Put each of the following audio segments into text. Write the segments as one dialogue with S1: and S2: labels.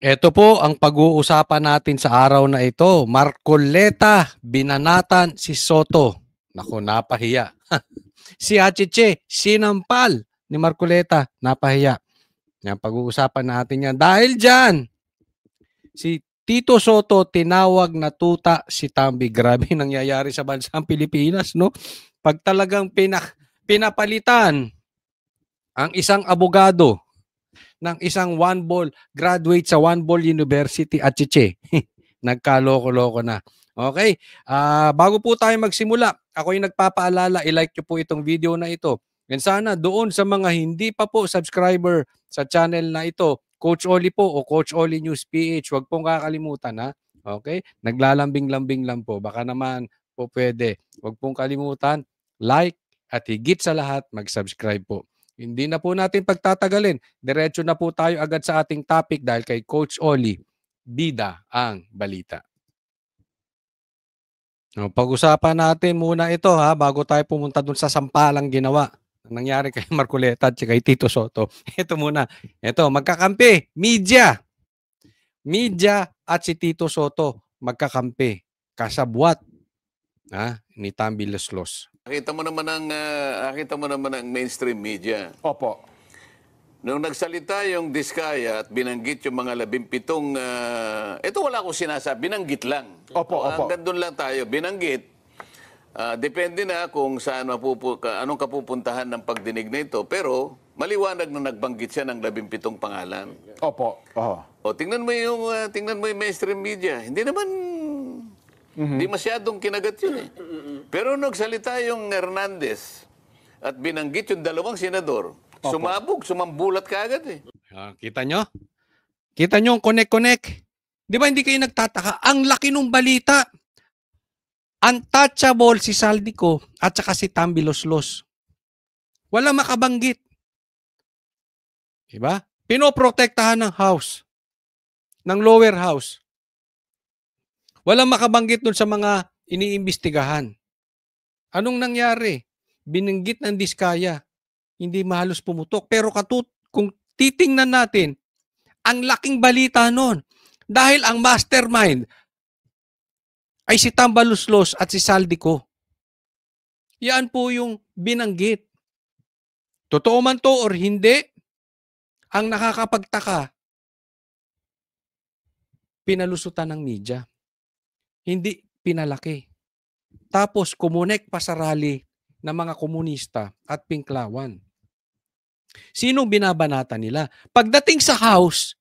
S1: Ito po ang pag-uusapan natin sa araw na ito. Marcoleta, binanatan si Soto. Naku, napahiya. Si Achiche, sinampal ni Marcoleta, napahiya. Yan, pag-uusapan natin yan. Dahil dyan, si Tito Soto tinawag na tuta si Tambi. Grabe nangyayari sa bansang Pilipinas, no? Pag talagang pinapalitan ang isang abogado ng isang one ball graduate sa one ball university at Chiche. Nagkaloko-loko na. Okay? Bago po tayo magsimula, ako yung nagpapaalala, i-like nyo po itong video na ito. And sana doon sa mga hindi pa po subscriber sa channel na ito, Coach Oli po o Coach Oli News PH, huwag pong kakalimutan ha. Okay? Naglalambing-lambing lang po. Baka naman po pwede. Huwag pong kalimutan, like at higit sa lahat, mag-subscribe po. Hindi na po natin pagtatagalin. Diretso na po tayo agad sa ating topic dahil kay Coach Oli, bida ang balita. Pag-usapan natin muna ito ha, bago tayo pumunta dun sa sampalang ginawa. Nangyari kay Marcoleta at kay Tito Soto. Ito muna. Ito, magkakampi. Media at si Tito Soto magkakampi. Kasabwat ni Tambi Loslos.
S2: Nakita mo naman ang mainstream media.
S3: Opo.
S2: Nung nagsalita yung Diskaya at binanggit yung mga 17, ito wala akong sinasabi, binanggit lang.
S3: Opo.
S2: Hanggang doon lang tayo, binanggit. Depende na kung saan anong kapupuntahan ng pagdinig na ito. Pero maliwanag na nagbanggit siya ng 17 pangalan.
S3: Opo.
S2: O tingnan mo yung mainstream media. Hindi naman hindi masyadong kinagat yun eh. Pero nagsalita yung Hernandez at binanggit yung 2 senador, sumambulat ka agad eh.
S1: Kita nyo? Kita nyo ang connect-connect? Di ba hindi kayo nagtataka? Ang laki ng balita. Untouchable si Saldico at saka si Tambi Loslos. Wala makabanggit. Diba? Pinoprotektahan ng house. Ng lower house. Walang makabanggit dun sa mga iniimbestigahan. Anong nangyari? Binanggit ng Diskaya. Hindi mahalos pumutok. Pero kung titingnan natin, ang laking balita nun. Dahil ang mastermind ay si Tambi Loslos at si Saldico. Yan po yung binanggit. Totoo man to or hindi, ang nakakapagtaka, pinalusutan ng media. Hindi pinalaki. Tapos kumunek pa sa rally ng mga komunista at Pinklawan. Sinong binabanata nila? Pagdating sa House,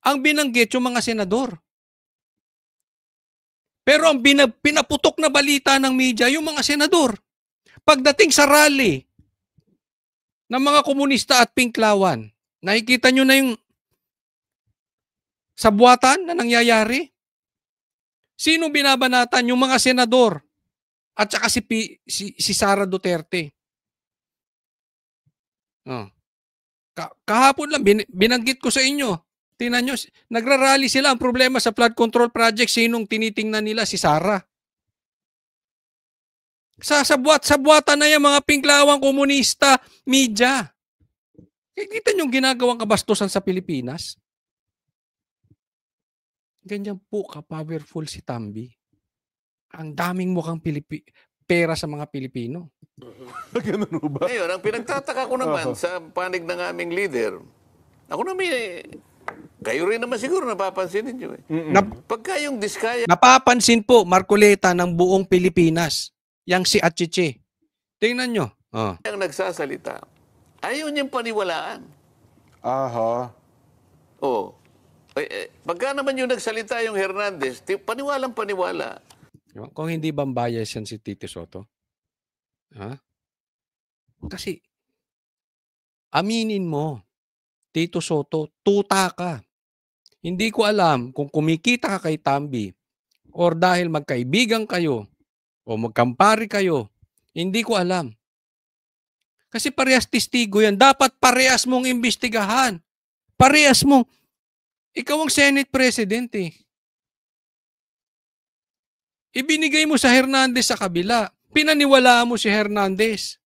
S1: ang binanggit yung mga senador. Pero ang pinaputok na balita ng media, yung mga senador. Pagdating sa rally ng mga komunista at Pinklawan, nakikita nyo na yung sabwatan na nangyayari? Sino binabanatan? Yung mga senador at saka si Sara Duterte. Kahapon lang, binanggit ko sa inyo. Tingnan nyo, nagrarally sila. Ang problema sa flood control project, sinong tinitingnan nila? Si Sara. Sabwatan na yan mga Pinklawang komunista, media. Kita nyo yung ginagawang kabastusan sa Pilipinas? Ganyan po ka-powerful si Tambi. Ang daming mukhang pera sa mga Pilipino.
S3: Ganun ba?
S2: Ngayon, ang pinagtataka ko naman sa panig ng aming leader, ako naman kayo rin naman siguro napapansin ninyo eh. Pagka yung Diskaya...
S1: Napapansin po, Marcoleta, ng buong Pilipinas. Yang si Achiche. Tingnan nyo.
S2: Ang nagsasalita, ayaw niyang paniwalaan. Pagka naman yung nagsalita yung Hernandez, paniwalang-paniwala.
S1: Kung hindi bambayas yan si Tito Soto. Kasi, aminin mo, Tito Soto, tuta ka. Hindi ko alam kung kumikita ka kay Tambi or dahil magkaibigan kayo o magkampari kayo. Hindi ko alam. Kasi parehas testigo yan. Dapat parehas mong imbestigahan. Parehas mong ikaw ang Senate President eh. Ibinigay mo sa Hernandez sa kabila. Pinaniwalaan mo si Hernandez.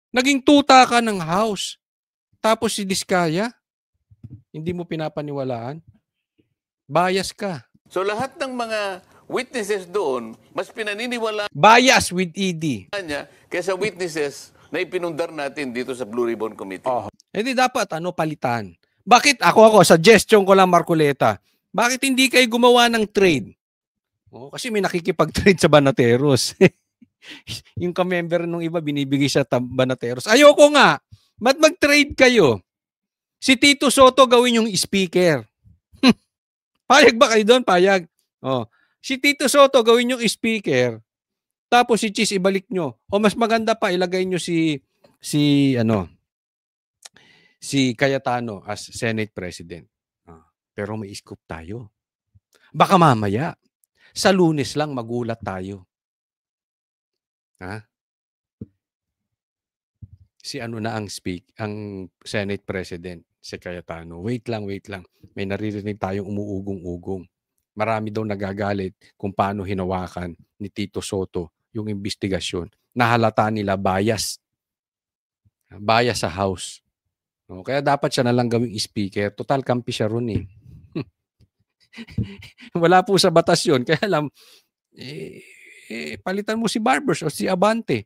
S1: Naging tuta ka ng House. Tapos si Diskaya. Hindi mo pinapaniwalaan? Bias ka.
S2: So lahat ng mga witnesses doon, mas pinaniniwalaan
S1: Bias with ED.
S2: niya kaysa witnesses na ipinundar natin dito sa Blue Ribbon Committee.
S1: Di dapat palitan. Bakit ako, suggestion ko lang Marcoleta, bakit hindi kayo gumawa ng trade? Kasi may nakikipag-trade sa Banateros. Yung ka-member nung iba, binibigay sa Banateros. Ayoko nga. Ba't mag-trade kayo? Si Tito Soto gawin yung speaker. Payag ba kayo doon? Payag. Si Tito Soto gawin yung speaker. Tapos si Cheese ibalik nyo. Mas maganda pa, ilagay nyo si Cayetano as Senate President. Pero may scoop tayo. Baka mamaya, sa Lunes lang magulat tayo. Si ang Senate President, si Cayetano. Wait lang. May naririnig tayong umuugong-ugong. Marami daw nagagalit kung paano hinawakan ni Tito Soto yung investigasyon. Nahalata nila bias. Bias sa House. Kaya dapat siya na lang gawing speaker. Total kampi siya ron eh. Wala po sa batas yun. Kaya alam, palitan mo si Barbers o si Abante.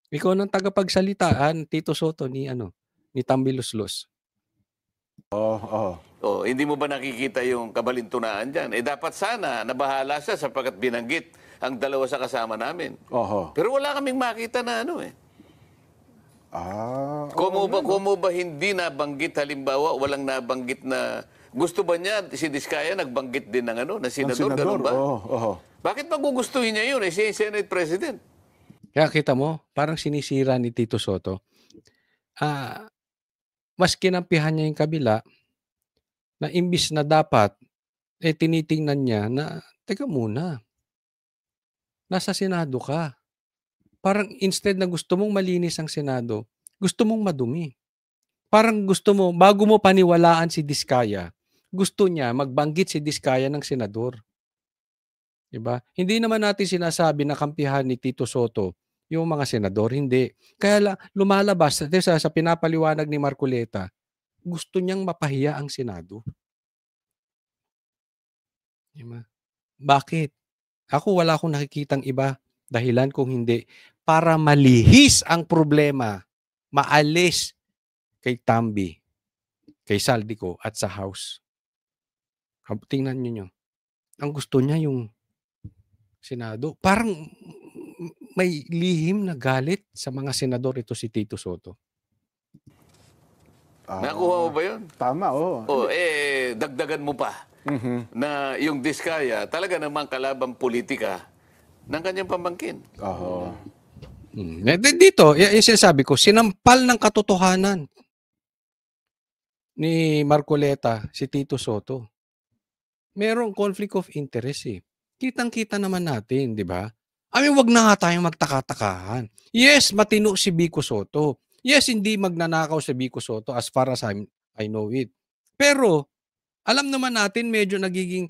S1: Ikaw nang tagapagsalitaan, Tito Soto, ni Tambiluslos.
S2: Hindi mo ba nakikita yung kabalintunaan dyan? Dapat sana nabahala siya sapagkat binanggit ang dalawa sa kasama namin. Pero wala kaming makita na Kung ba hindi nabanggit, halimbawa, walang nabanggit na gusto ba niya, si Diskaya nagbanggit din ng na senador, ganun ba? Bakit magugustuhin niya yun? Siya yung Senate President.
S1: Kaya kita mo, parang sinisira ni Tito Soto. Mas kinampihan niya yung kabila na imbis na dapat, tinitingnan niya na, teka muna, nasa Senado ka. Parang instead na gusto mong malinis ang Senado, gusto mong madumi. Parang gusto mo, bago mo paniwalaan si Diskaya, gusto niya magbanggit si Diskaya ng senador. Diba? Hindi naman natin sinasabi na kampihan ni Tito Soto yung mga senador, hindi. Kaya lumalabas sa pinapaliwanag ni Marcoleta, gusto niyang mapahiya ang Senado. Diba? Bakit? Ako wala akong nakikitang iba dahilan kung hindi para malihis ang problema, maalis kay Tambi, kay Saldico at sa House. Tingnan niyo. Ang gusto niya yung Senado. Parang may lihim na galit sa mga senador ito si Tito Soto.
S2: Nakuha mo ba yun?
S3: Tama,
S2: dagdagan mo pa na yung Diskaya talaga namang kalabang politika ng kanyang pamangkin.
S1: Dito, yung sinasabi ko, sinampal ng katotohanan ni Marcoleta si Tito Soto. Merong conflict of interest eh. Kitang-kita naman natin, di ba? Wag na nga tayong magtaka-takahan. Yes, matino si Vico Soto. Yes, hindi magnanakaw si Vico Soto as far as I know it. Pero, alam naman natin medyo nagiging,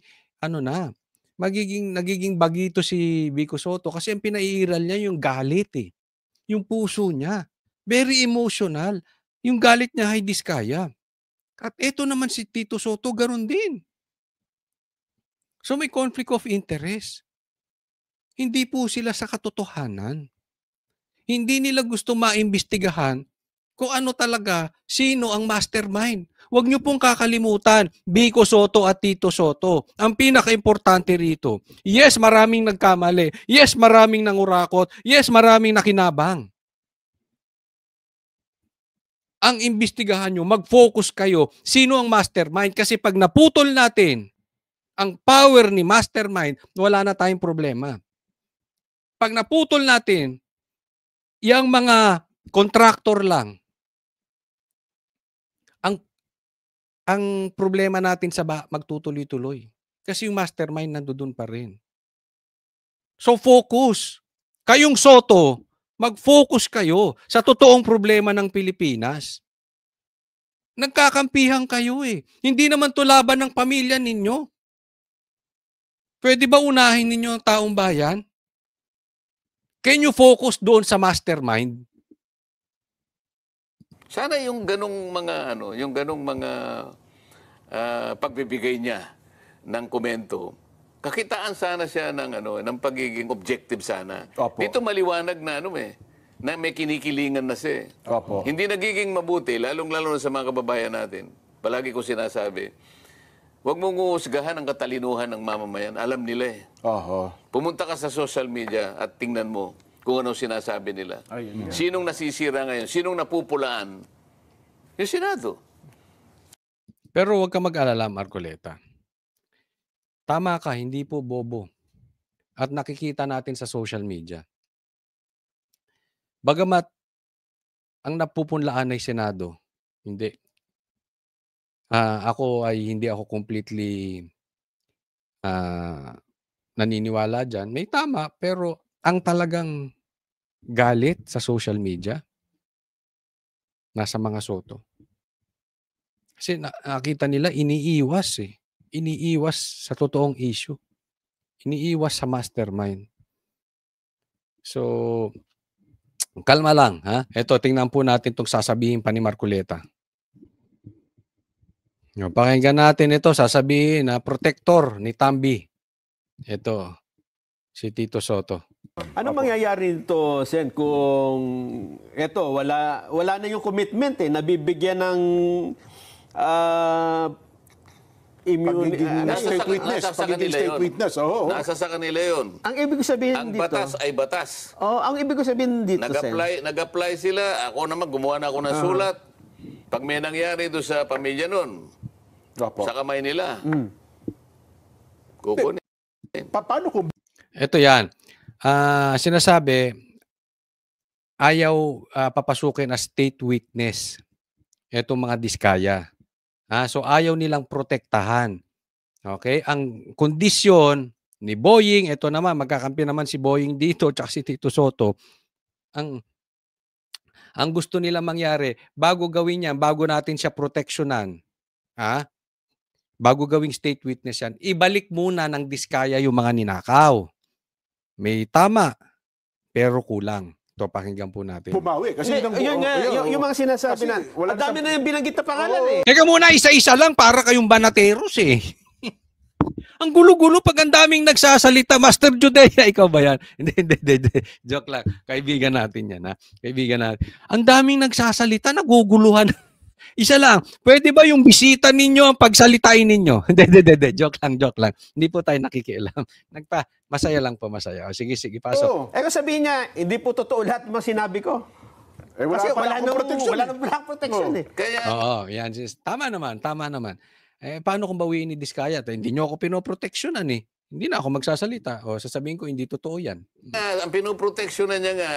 S1: nagiging bagito si Vico Soto kasi ang pinaiiral niya yung galit eh. Yung puso niya. Very emotional. Yung galit niya ay Diskaya. At ito naman si Tito Soto, ganoon din. So may conflict of interest. Hindi po sila sa katotohanan. Hindi nila gusto maimbestigahan kung ano talaga, sino ang mastermind. Huwag niyo pong kakalimutan, Vico Soto at Tito Soto. Ang pinaka-importante rito, yes, maraming nagkamali. Yes, maraming nangurakot. Yes, maraming nakinabang. Ang imbestigahan nyo, mag-focus kayo, sino ang mastermind. Kasi pag naputol natin ang power ni mastermind, wala na tayong problema. Pag naputol natin, yung mga contractor lang, ang problema natin sa magtutuloy-tuloy. Kasi yung mastermind nandoon pa rin. So focus. Kayong Soto, mag-focus kayo sa totoong problema ng Pilipinas. Nagkakampihan kayo eh. Hindi naman to laban ng pamilya ninyo. Pwede ba unahin ninyo ang taong bayan? Can you focus doon sa mastermind?
S2: Sana yung ganong mga pagbibigay niya ng komento, kakitaan sana siya ng pagiging objective sana.
S3: Opo.
S2: Dito maliwanag na na may kinikilingan na siya.
S3: Opo.
S2: Hindi nagiging mabuti, lalong-lalo na sa mga kababayan natin. Palagi ko sinasabi, huwag mong uhusgahan ang katalinuhan ng mamamayan. Alam nila eh.
S3: Oho.
S2: Pumunta ka sa social media at tingnan mo kung anong sinasabi nila.
S3: Ayun nga.
S2: Sinong nasisira ngayon? Sinong napupulaan? Yung Senado.
S1: Pero huwag ka mag-alala, Marcoleta. Tama ka, hindi po bobo. At nakikita natin sa social media. Bagamat ang napupunlaan ay Senado, hindi. Hindi ako completely naniniwala dyan. May tama, pero ang talagang galit sa social media, nasa mga Soto. Kasi nakita nila, iniiwas eh. Iniiwas sa totoong issue. Iniiwas sa mastermind. So, kalma lang, ha? Ito, tingnan po natin itong sasabihin pa ni Marcoleta. Pakinggan natin ito, sasabihin na protector ni Tambi. Ito, si Tito Soto.
S4: Ano mangyayari nito, Sen, kung wala na yung commitment nabibigyan ng
S3: State witness. Pagiging state witness. Oo.
S2: Nasa sa kanila yun.
S4: Ang ibig sabihin
S2: Ang
S4: dito,
S2: batas ay batas.
S4: ang ibig sabihin dito, Sen,
S2: Nag-apply sila. Ako naman, gumawa na ako ng sulat. Pag may nangyari doon sa pamilya nun,
S3: Opo.
S2: sa kamay nila, kukunin.
S3: Paano kung
S1: Ito yan. Sinasabi, ayaw papasukin as state witness itong mga diskaya. So ayaw nilang protektahan. Okay? Ang kondisyon ni Boying, ito naman, magkakampi naman si Boying dito tsaka si Tito Soto. Ang gusto nila mangyari, bago gawin yan, bago natin siya proteksyonan, bago gawing state witness yan, ibalik muna ng diskaya yung mga ninakaw. May tama, pero kulang. Ito, pakinggan po natin.
S3: bumawi? Kasi
S4: yung mga sinasabi na, ang dami na yung binanggit na pangalan
S1: Teka muna, isa-isa lang para kayong banateros eh. Ang gulo-gulo pag ang daming nagsasalita. Master Judea, ikaw ba yan? Hindi. Joke lang. Kaibigan natin yan, ha? Kaibigan natin. Ang daming nagsasalita, naguguluhan. Isa lang. Pwede ba yung bisita ninyo ang pagsalitain ninyo? Hindi. Joke lang. Hindi po tayo nakikialam. Masaya lang po, masaya. O, sige, pasok.
S4: Kung sabihin niya, hindi po totoo lahat ng mga sinabi ko.
S3: Kasi
S4: wala nang protection eh.
S2: Kaya,
S1: Oo, yan. Tama naman. Paano kung bawiin ni Diskaya? Hindi nyo ako pinoproteksyonan eh. Hindi na ako magsasalita. O sasabihin ko, hindi totoo yan.
S2: ang pinoproteksyonan niya nga,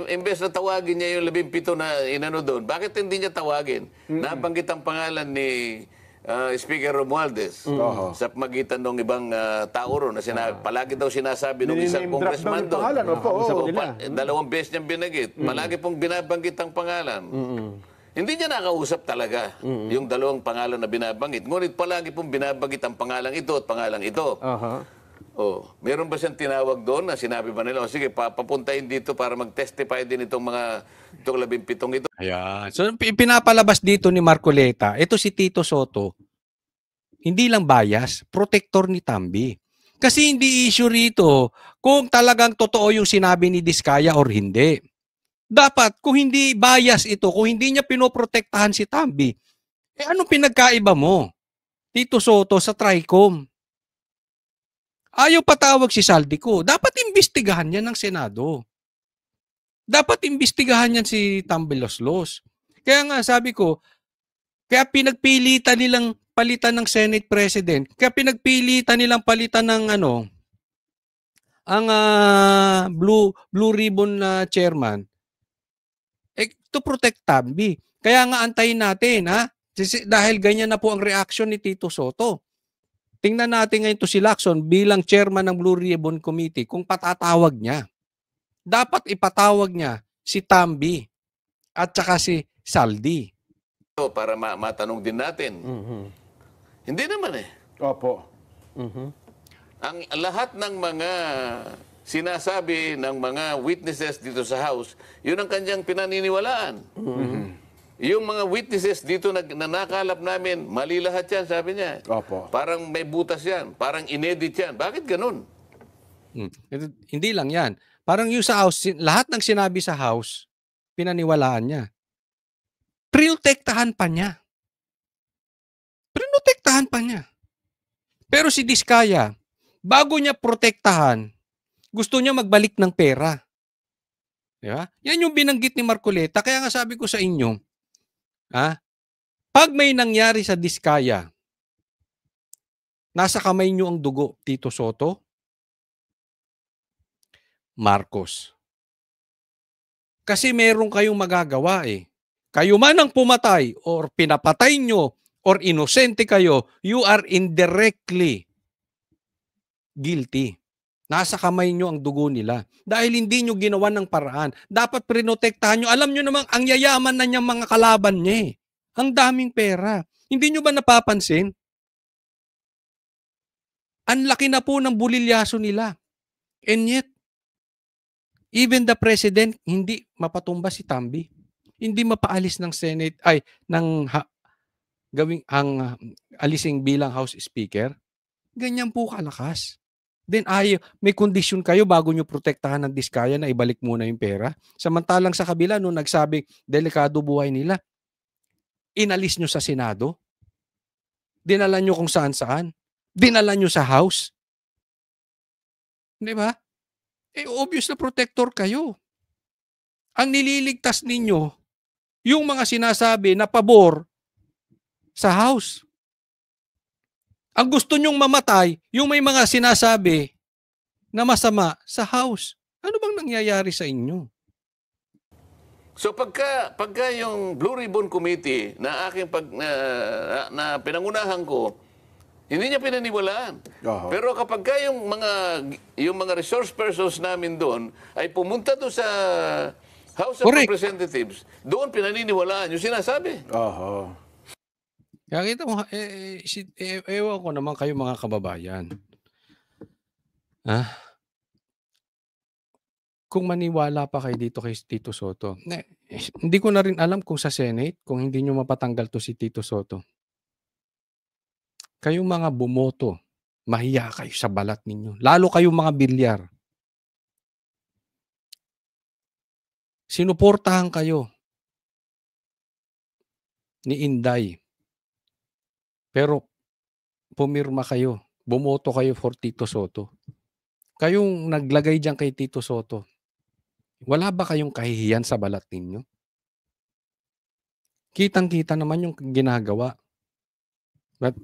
S2: imbes na tawagin niya yung 17 na inano doon, bakit hindi niya tawagin? Nabanggit ang pangalan ni Speaker Romualdez sa magitan ng ibang tao ron na palagi daw sinasabi ng isang congressman doon. Dalawang beses niyang binanggit. Palagi pong binabanggit ang pangalan. Hindi niya nakausap talaga yung dalawang pangalan na binabanggit. Ngunit palagi pong binabanggit ang pangalang ito at pangalang ito. Meron ba siyang tinawag doon na sinabi ba nila, sige, papuntahin dito para mag-testify din itong 17 ito?
S1: Ayan. So, pinapalabas dito ni Marcoleta, ito si Tito Soto, hindi lang bias, protector ni Tambi. Kasi hindi issue rito kung talagang totoo yung sinabi ni Diskaya or hindi. Dapat, kung hindi bias ito, kung hindi niya pinoprotektahan si Tambi, anong pinagkaiba mo, Tito Soto, sa TRICOM? Ayaw patawag si Saldico. Dapat imbestigahan yan ng Senado. Dapat imbestigahan yan si Tambiloslos. Kaya nga sabi ko, kaya pinagpilitan nilang palitan ng Senate President, kaya pinagpilitan nilang palitan ng ang Blue Ribbon na chairman, to protect Tambi. Kaya nga antayin natin, dahil ganyan na po ang reaction ni Tito Soto. Tingnan natin ngayon to si Lacson bilang chairman ng Blue Ribbon Committee kung patatawag niya. Dapat ipatawag niya si Tambi at saka si Saldi.
S2: Para matanong din natin. Hindi naman eh.
S3: Opo.
S2: Ang lahat ng mga sinasabi ng mga witnesses dito sa House, yun ang kanyang pinaniniwalaan. yung mga witnesses dito na nakalap namin, mali lahat yan, sabi niya.
S3: Opo.
S2: Parang may butas yan, parang inedit yan. Bakit ganun?
S1: Hindi lang yan. Parang yung sa House, lahat ng sinabi sa House, pinaniwalaan niya. Prinotektahan pa niya. Prinotektahan pa niya. Pero si Diskaya, bago niya protektahan, gusto niya magbalik ng pera. Di ba? Yan yung binanggit ni Marcoleta. Kaya nga sabi ko sa inyo, pag may nangyari sa Diskaya, nasa kamay niyo ang dugo, Tito Soto, Marcos. Kasi meron kayong magagawa eh. Kayo man ang pumatay or pinapatay nyo or inosente kayo, you are indirectly guilty. Nasa kamay nyo ang dugo nila. Dahil hindi nyo ginawa ng paraan. Dapat prinotektahan nyo. Alam nyo namang ang yayaman na niyang mga kalaban niya eh. Ang daming pera. Hindi nyo ba napapansin? Ang laki na po ng bulilyaso nila. And yet, even the president, hindi mapatumba si Tambi. Hindi mapaalis ng Senate, alising bilang House Speaker. Ganyan po kalakas. Then may kondisyon kayo bago nyo protektahan ng Diskaya na ibalik muna yung pera. Samantalang sa kabila, nung nagsabing delikado buhay nila, inalis nyo sa Senado. Dinala nyo kung saan-saan. Dinala nyo sa House. Di ba? Obvious na protector kayo. Ang nililigtas ninyo, yung mga sinasabi na pabor sa House. Ang gusto nyong mamatay, yung may mga sinasabi na masama sa House. Ano bang nangyayari sa inyo?
S2: So pagka yung Blue Ribbon Committee na aking na pinangunahan ko, hindi niya pinaniwalaan. Pero kapag yung mga resource persons namin doon ay pumunta doon sa House of Representatives, doon pinaniniwalaan yung sinasabi.
S1: Kaya kita mo, ewan ko naman kayo mga kababayan. Kung maniwala pa kayo dito kay Tito Soto, hindi ko na rin alam kung sa Senate, kung hindi nyo mapatanggal to si Tito Soto. Kayong mga bumoto, mahiya kayo sa balat ninyo. Lalo kayong mga bilyar. Sinuportahan kayo ni Inday. Pero pumirma kayo. Bumoto kayo for Tito Soto. Kayong naglagay dyan kay Tito Soto. Wala ba kayong kahihiyan sa balat ninyo? Kitang-kita naman yung ginagawa. But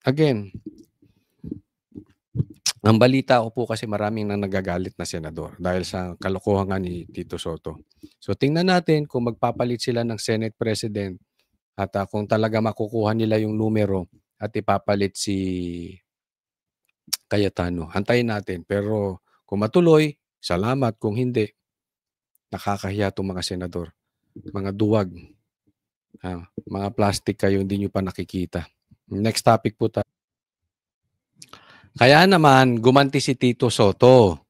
S1: again, ang balita ko po kasi maraming na nagagalit na senador dahil sa kalokohan nga ni Tito Soto. So tingnan natin kung magpapalit sila ng Senate President at kung talaga makukuha nila yung numero at ipapalit si Cayetano. Antayin natin. Pero kung matuloy, salamat. Kung hindi, nakakahiya itong mga senador. Mga duwag. Mga plastic kayo, hindi nyo pa nakikita. Next topic po tayo. Kaya naman, gumanti si Tito Soto.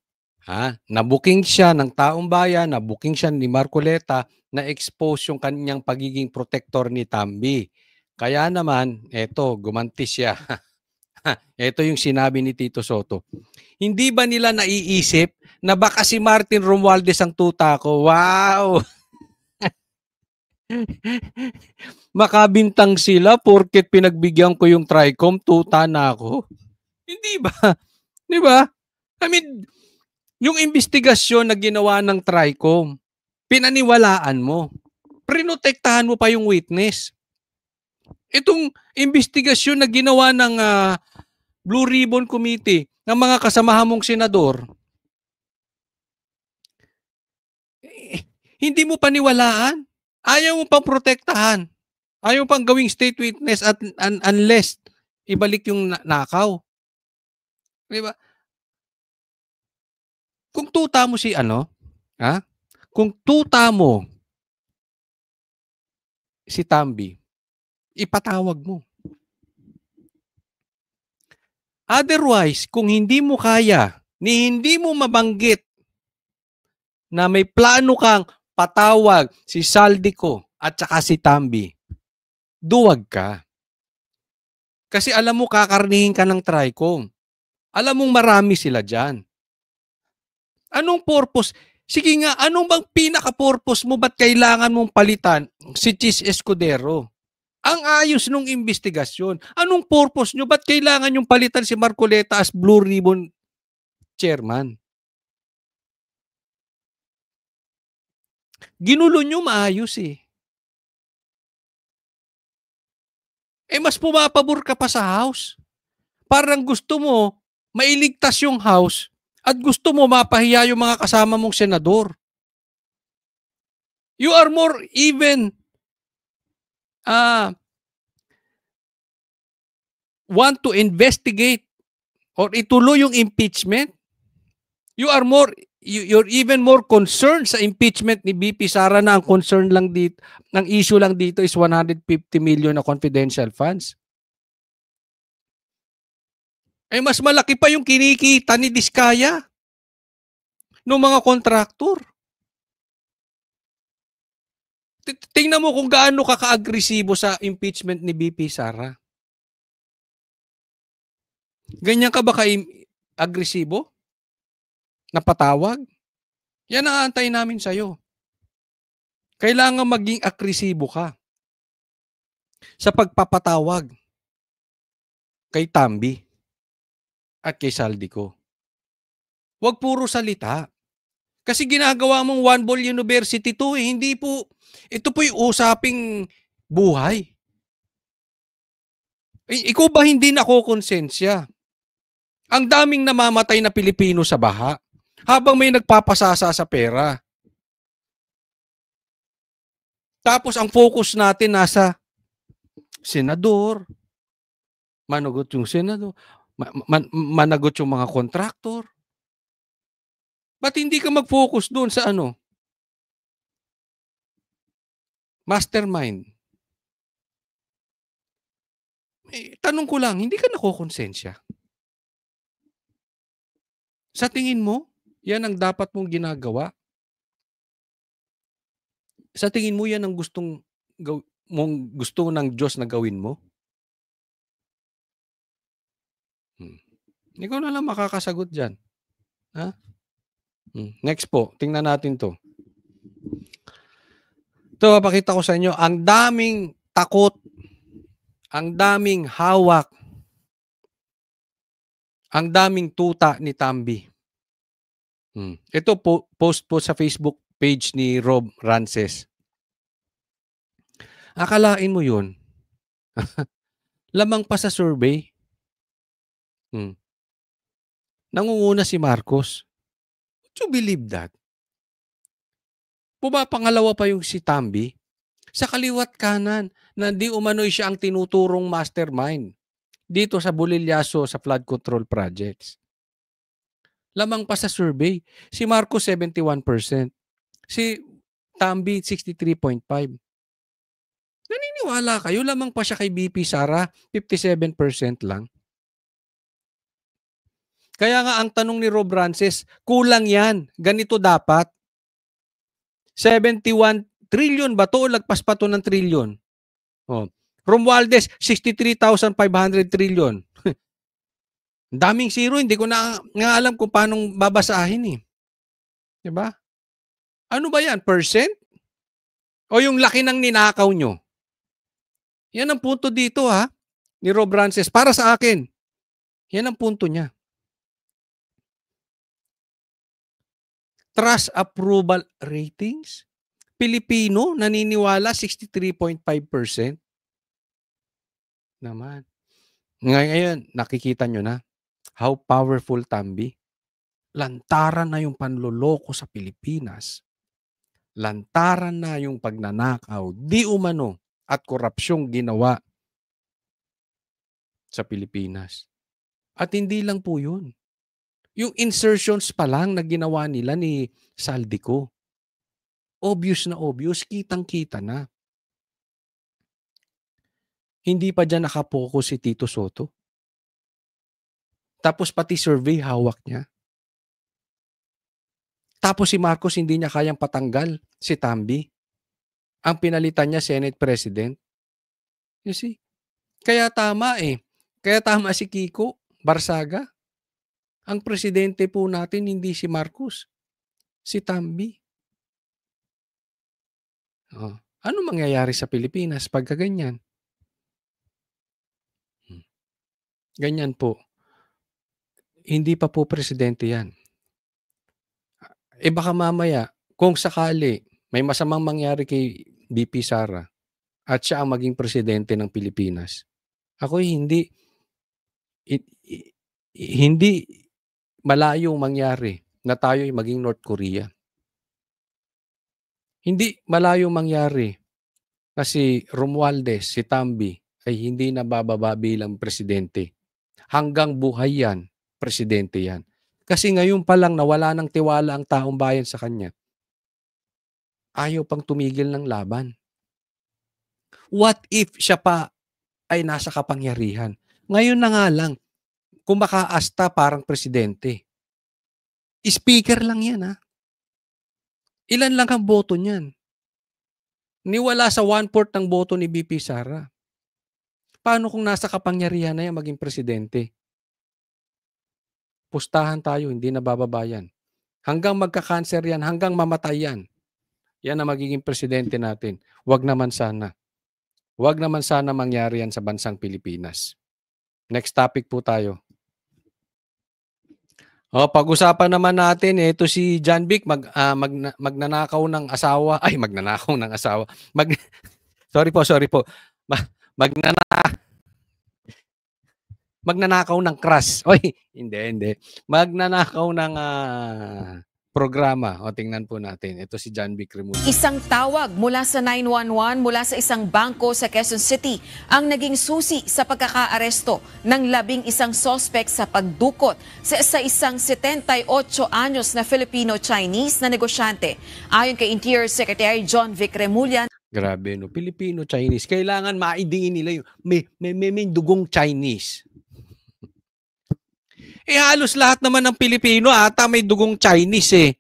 S1: Nabuking siya ng taong bayan, nabuking siya ni Marcoleta, na-expose yung kanyang pagiging protector ni Tambi. Kaya naman, eto, gumanti siya. Ito yung sinabi ni Tito Soto. Hindi ba nila naiisip na baka si Martin Romualdez ang tuta ko? Wow! Makabintang sila porket pinagbigyan ko yung TRICOM, tuta na ako. Hindi ba? Di ba? I mean, yung investigasyon na ginawa ng TRICOM, pinaniwalaan mo. Prinotektahan mo pa yung witness. Itong investigasyon na ginawa ng Blue Ribbon Committee ng mga kasamahan mong senador, hindi mo paniwalaan. Ayaw mo pang protektahan. Ayaw pang gawing state witness at unless ibalik yung nakaw. Diba? Kung tuta mo kung tuta mo si Tambi, ipatawag mo. Otherwise, kung hindi mo kaya, hindi mo mabanggit na may plano kang patawag si Saldico at saka si Tambi, duwag ka. Kasi alam mo, kakarnihin ka ng Tricom. Alam mong marami sila dyan. Anong purpose? Sige nga, anong bang pinaka-purpose mo? Ba't kailangan mong palitan si Chis Escudero? Ang ayos nung investigasyon. Anong purpose nyo? Ba't kailangan yung palitan si Marcoleta as Blue Ribbon Chairman? Ginulo nyo maayos eh. Mas pumapabor ka pa sa House. Parang gusto mo mailigtas yung House at gusto mo mapahiya yung mga kasama mong senador. You are more even want to investigate or ituloy yung impeachment. You're even more concerned sa impeachment ni BP Sara na ang concern lang dito, ng issue lang dito is 150 million na confidential funds. Mas malaki pa yung kinikita ni Diskaya ng mga kontraktor. Tingnan mo kung gaano ka-agresibo sa impeachment ni BP Sara. Ganyan ka ba ka-agresibo? Napatawag? Yan ang aantay namin sa'yo. Kailangan maging agresibo ka sa pagpapatawag kay Tambi at kay Saldico. Huwag puro salita. Kasi ginagawa mong One Ball University to eh. Hindi po, ito po yung usaping buhay. Ikaw ba hindi nakokonsensya? Ang daming namamatay na Pilipino sa baha habang may nagpapasasa sa pera. Tapos ang focus natin nasa senador, managot yung senador, managot yung mga kontraktor. Ba't hindi ka mag-focus doon sa mastermind? Tanong ko lang, hindi ka nakokonsensya? Sa tingin mo, yan ang dapat mong ginagawa? Sa tingin mo, yan ang gusto ng Diyos na gawin mo? Ikaw na lang makakasagot dyan. Ha? Next po, tingnan natin to. Ito, pakita ko sa inyo, ang daming takot, ang daming hawak, ang daming tuta ni Tambi. Ito po, post po sa Facebook page ni Rob Rances. Akalain mo yun? Lamang pa sa survey. Nangunguna si Marcos. Would you believe that? Pumapangalawa pa yung si Tambi. Sa kaliwat kanan, na di umano'y siya ang tinuturong mastermind dito sa Bulilyaso sa flood control projects. Lamang pa sa survey. Si Marcos 71%. Si Tambi 63.5%. Naniniwala kayo, lamang pa siya kay BP Sara, 57% lang. Kaya nga ang tanong ni Rob Rances, kulang yan. Ganito dapat. 71 trillion ba to o lagpas pa to ng trillion? Romualdez, 63,500 trillion. Daming zero, hindi ko na nga alam kung paano babasahin eh. Diba? Ano ba yan? Percent? O yung laki ng ninakaw nyo? Yan ang punto dito ni Rob Rances. Para sa akin, yan ang punto niya. Trust approval ratings? Pilipino, naniniwala 63.5%. Naman. Ngayon, nakikita nyo na how powerful Tambi. Lantaran na yung panloloko sa Pilipinas. Lantaran na yung pagnanakaw, di umano at korupsyong ginawa sa Pilipinas. At hindi lang po yun. Yung insertions pa lang na ginawa nila ni Saldico. Obvious na obvious, kitang-kita na. Hindi pa dyan nakapokus si Tito Soto. Tapos pati survey hawak niya. Tapos si Marcos hindi niya kayang patanggal si Tambi. Ang pinalitan niya Senate President. You see? Kaya tama eh. Kaya tama si Kiko Barsaga. Ang presidente po natin hindi si Marcos, si Tambi. Oh. Ano mangyayari sa Pilipinas pagka ganyan? Ganyan po. Hindi pa po presidente yan. Baka mamaya, kung sakali may masamang mangyari kay BP Sara at siya ang maging presidente ng Pilipinas, ako hindi malayong mangyari na tayo ay maging North Korea. Hindi malayong mangyari na si Romualdez, si Tambi ay hindi na bababa bilang presidente. Hanggang buhay yan, presidente yan. Kasi ngayon pa lang nawala ng tiwala ang taong bayan sa kanya. Ayaw pang tumigil ng laban. What if siya pa ay nasa kapangyarihan? Ngayon na nga lang, kung makaasta parang presidente. Speaker lang yan, ha? Ilan lang ang boto niyan? Niwala sa 1/4 ng boto ni BP Sara. Paano kung nasa kapangyarihan na yan maging presidente? Pustahan tayo, hindi na bababa yan. Hanggang magka-cancer yan, hanggang mamatay yan. Yan ang magiging presidente natin. Wag naman sana. Wag naman sana mangyari yan sa bansang Pilipinas. Next topic po tayo. Pag-usapan naman natin, ito si John Vic, magnanakaw ng asawa. Ay, magnanakaw ng asawa. Sorry po. Magnanakaw ng crush. Oy, hindi. Magnanakaw ng programa. Tingnan po natin. Ito si John Vic Remulla.
S5: Isang tawag mula sa 911 mula sa isang bangko sa Quezon City ang naging susi sa pagkakaaresto ng 11 suspect sa pagdukot sa isang 78 anyos na Filipino-Chinese na negosyante. Ayon kay Interior Secretary John Vic Remulla,
S1: grabe, no? Filipino-Chinese. Kailangan maidiin nila yung may dugong Chinese. Halos lahat naman ng Pilipino ata may dugong Chinese eh.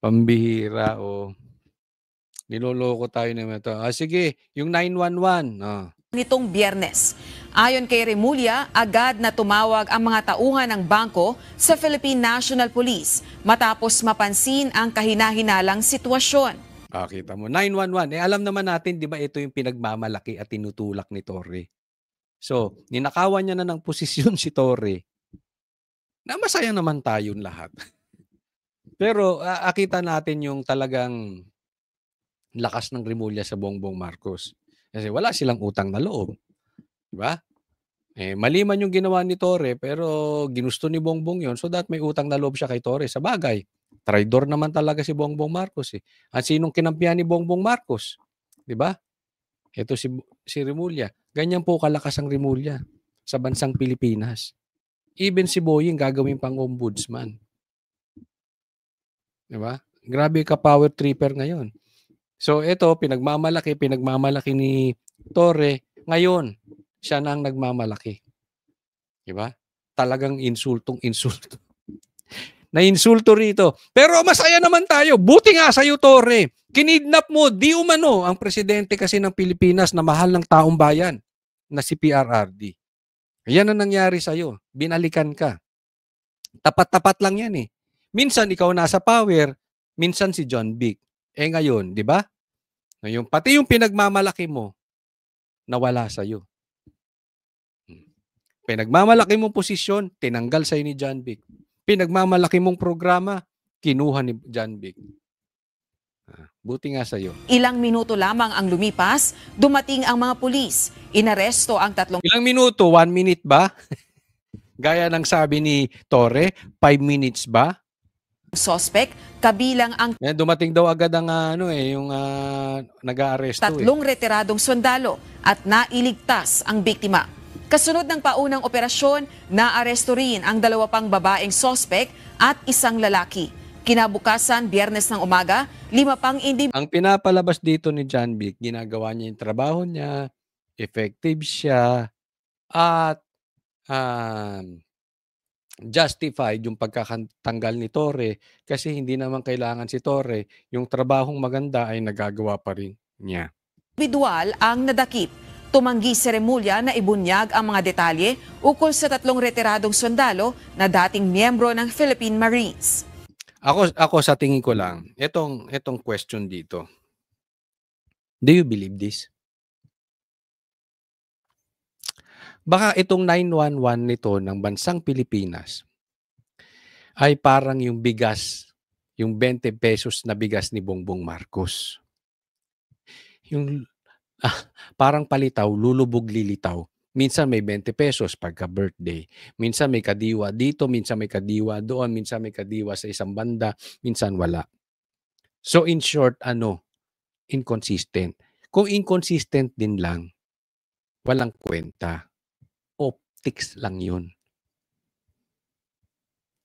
S1: Pambihira niloloko tayo naman ito. Sige, yung 911.
S5: nitong Biyernes. Ayon kay Remulla, agad na tumawag ang mga tauhan ng bangko sa Philippine National Police matapos mapansin ang kahinahinalang sitwasyon.
S1: Kita mo, 911. Alam naman natin, di ba, ito yung pinagmamalaki at tinutulak ni Torre. So, ninakawan niya na ng posisyon si Torre. Na masaya naman tayong lahat. Pero akita natin yung talagang lakas ng Remulla sa Bongbong Marcos. Kasi wala silang utang na loob. Diba? Mali man yung ginawa ni Torre, pero ginusto ni Bongbong yon, so that may utang na loob siya kay Torre. Sa bagay, traidor naman talaga si Bongbong Marcos. Ang sinong kinampihan ni Bongbong Marcos? Diba? Ito si Remulla. Ganyan po kalakas ang Remulla sa bansang Pilipinas. Even si Boying gagawin pang ombudsman. Diba? Grabe ka power tripper ngayon. So ito, pinagmamalaki ni Torre. Ngayon, siya na ang nagmamalaki. Diba? Talagang insulto. Na-insulto rito. Pero masaya naman tayo. Buti nga sa'yo, Torre. Kinidnap mo, di umano, ang presidente kasi ng Pilipinas na mahal ng taong bayan na si PRRD. Yan ang nangyari sa'yo. Binalikan ka. Tapat-tapat lang yan eh. Minsan ikaw nasa power, minsan si John Vic. Ngayon, di ba? Ngayon, pati yung pinagmamalaki mo, nawala sa'yo. Pinagmamalaki mong posisyon, tinanggal sa'yo ni John Vic. Pinagmamalaki mong programa, kinuha ni John Vic. Buti nga sa'yo.
S5: Ilang minuto lamang ang lumipas, dumating ang mga pulis. Inaresto ang tatlong...
S1: Ilang minuto? 1 minute ba? Gaya ng sabi ni Torre, 5 minutes ba?
S5: Suspect, kabilang ang
S1: Dumating daw agad ang yung nag-aaresto.
S5: tatlong retiradong sundalo at nailigtas ang biktima. Kasunod ng paunang operasyon, naaresto rin ang 2 pang babaeng suspect at isang lalaki. Kinabukasan, Biyernes ng umaga, 5 pang
S1: Ang pinapalabas dito ni John Vic, ginagawa niya yung trabaho niya, effective siya, at justified yung pagkakatanggal ni Torre kasi hindi naman kailangan si Torre, yung trabahong maganda ay nagagawa pa rin niya.
S5: Individual ang nadakip. Tumanggi si Remulla na ibunyag ang mga detalye ukol sa 3 retiradong sundalo na dating miyembro ng Philippine Marines.
S1: Ako sa tingin ko lang, itong question dito. Do you believe this? Baka itong 911 nito ng bansang Pilipinas ay parang yung bigas, yung 20 pesos na bigas ni Bongbong Marcos. Yung parang palitaw, lulubog lilitaw. Minsan may 20 pesos pagka birthday. Minsan may kadiwa dito, minsan may kadiwa doon, minsan may kadiwa sa isang banda, minsan wala. So in short, inconsistent. Kung inconsistent din lang, walang kwenta. Optics lang yun.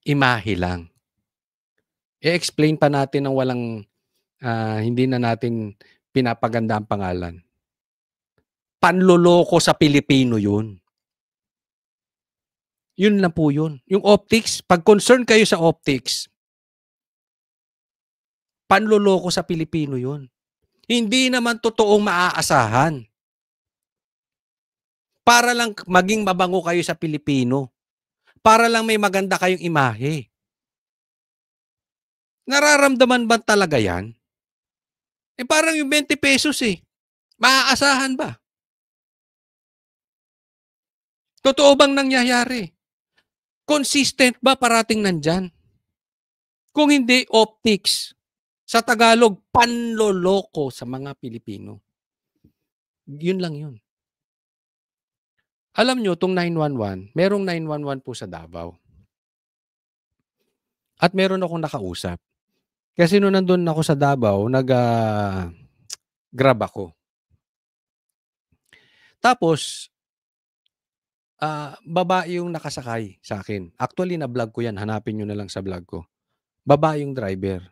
S1: Imahe lang. I-explain pa natin ng walang, hindi na natin pinapaganda ang pangalan. Panloloko sa Pilipino yun. Yun lang po yun. Yung optics, pag concern kayo sa optics, panloloko sa Pilipino yun. Hindi naman totoong maaasahan. Para lang maging mabango kayo sa Pilipino. Para lang may maganda kayong imahe. Nararamdaman ba talaga yan? Parang yung 20 pesos Maaasahan ba? Totoo bang nangyayari? Consistent ba parating nandyan? Kung hindi, optics. Sa Tagalog, panloloko sa mga Pilipino. Yun lang yun. Alam nyo, itong 911, merong 911 po sa Davao. At meron akong nakausap. Kasi nung nandun ako sa Davao, grab ako. Tapos, babae yung nakasakay sa akin. Actually, na-vlog ko yan. Hanapin nyo na lang sa vlog ko. Babae yung driver.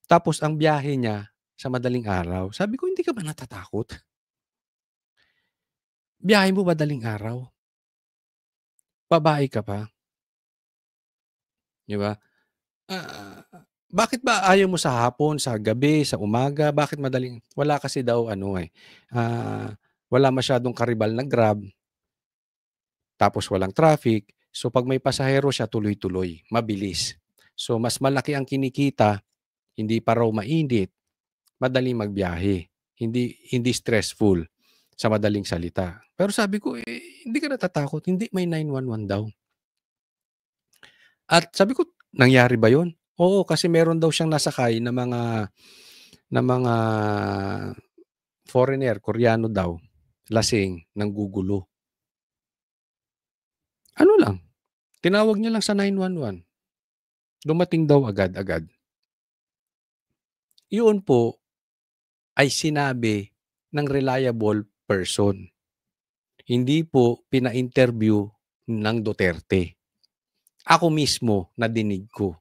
S1: Tapos, ang biyahe niya sa madaling araw. Sabi ko, hindi ka ba natatakot? Biyahe mo madaling araw? Babae ka pa? Di ba? Bakit ba ayaw mo sa hapon, sa gabi, sa umaga? Bakit madaling? Wala kasi daw wala masyadong karibal na grab. Tapos walang traffic. So pag may pasahero siya, tuloy-tuloy. Mabilis. So mas malaki ang kinikita, hindi pa raw mainit, madaling magbiyahe. Hindi stressful sa madaling salita. Pero sabi ko, hindi ka natatakot. Hindi, may 911 daw. At sabi ko, nangyari ba yun? Oo, kasi meron daw siyang nasakay na mga foreigner, Koreano daw, lasing, nanggugulo. Ano lang, tinawag niya lang sa 911. Dumating daw agad-agad. Yun po ay sinabi ng reliable person. Hindi po pina-interview ng Duterte. Ako mismo nadinig ko.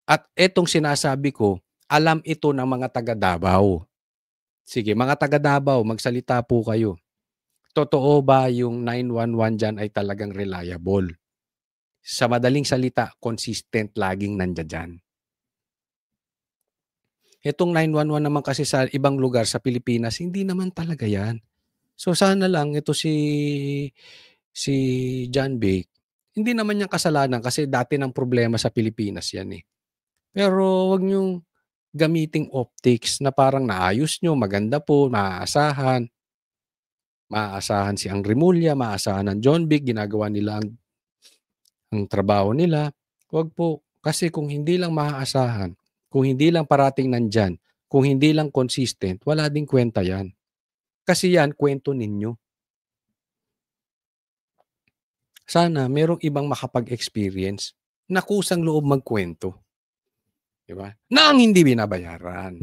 S1: At etong sinasabi ko, alam ito ng mga taga Davao. Sige, mga taga Davao, magsalita po kayo. Totoo ba yung 911 dyan ay talagang reliable? Sa madaling salita, consistent, laging nandiyan dyan. Itong 911 naman kasi sa ibang lugar sa Pilipinas, hindi naman talaga yan. So sana lang ito si John Vic, hindi naman niyang kasalanan kasi dati ng problema sa Pilipinas yan Pero wag niyong gamiting optics na parang naayos nyo, maganda po, maaasahan. Maaasahan si ang Remulla, maaasahan ng John Vic, ginagawa nila ang trabaho nila. Wag po. Kasi kung hindi lang maaasahan, kung hindi lang parating nandyan, kung hindi lang consistent, wala ding kwenta yan. Kasi yan, kwento ninyo. Sana merong ibang makapag-experience na kusang loob magkwento. Diba? Na ang hindi binabayaran.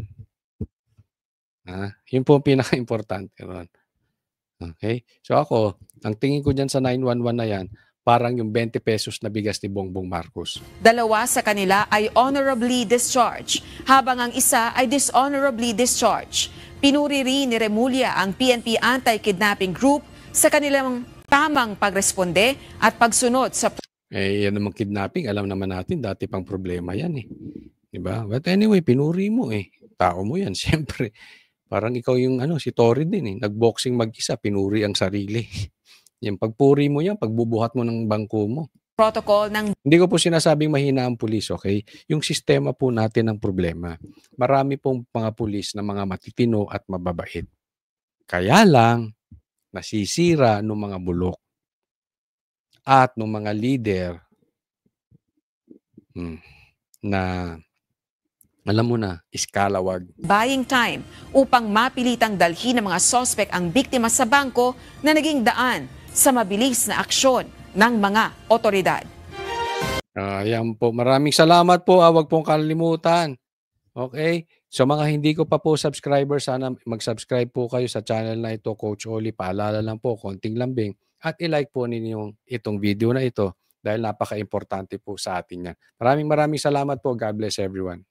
S1: Yun po ang pinaka-importante ron. Okay? So ako, ang tingin ko dyan sa 911 na yan, parang yung 20 pesos na bigas ni Bongbong Marcos.
S5: 2 sa kanila ay honorably discharged, habang ang isa ay dishonorably discharged. Pinuri rin ni Remulla ang PNP Anti-Kidnapping Group sa kanilang tamang pagresponde at pagsunod sa
S1: Yan namang kidnapping, alam naman natin dati pang problema yan eh. 'Di ba? But anyway, pinuri mo eh. Tao mo yan, siyempre. Parang ikaw yung si Tory din eh. Nagboxing mag-isa, pinuri ang sarili. Yung pagpuri mo yan, pagbubuhat mo ng bangko mo.
S5: Protocol ng
S1: Hindi ko po sinasabing mahina ang pulis, okay? Yung sistema po natin ang problema. Marami pong mga pulis na mga matitino at mababait. Kaya lang, nasisira ng mga bulok at ng mga leader na, alam mo na, iskalawag.
S5: buying time upang mapilitang dalhin ng mga sospek ang biktima sa bangko na naging daan sa mabilis na aksyon ng mga otoridad.
S1: Ayan po. Maraming salamat po. Huwag pong kalimutan. Okay? So mga hindi ko pa po subscriber, sana mag-subscribe po kayo sa channel na ito, Coach Oli. Paalala lang po, konting lambing. At i-like po ninyo itong video na ito dahil napaka-importante po sa atin yan. Maraming salamat po. God bless everyone.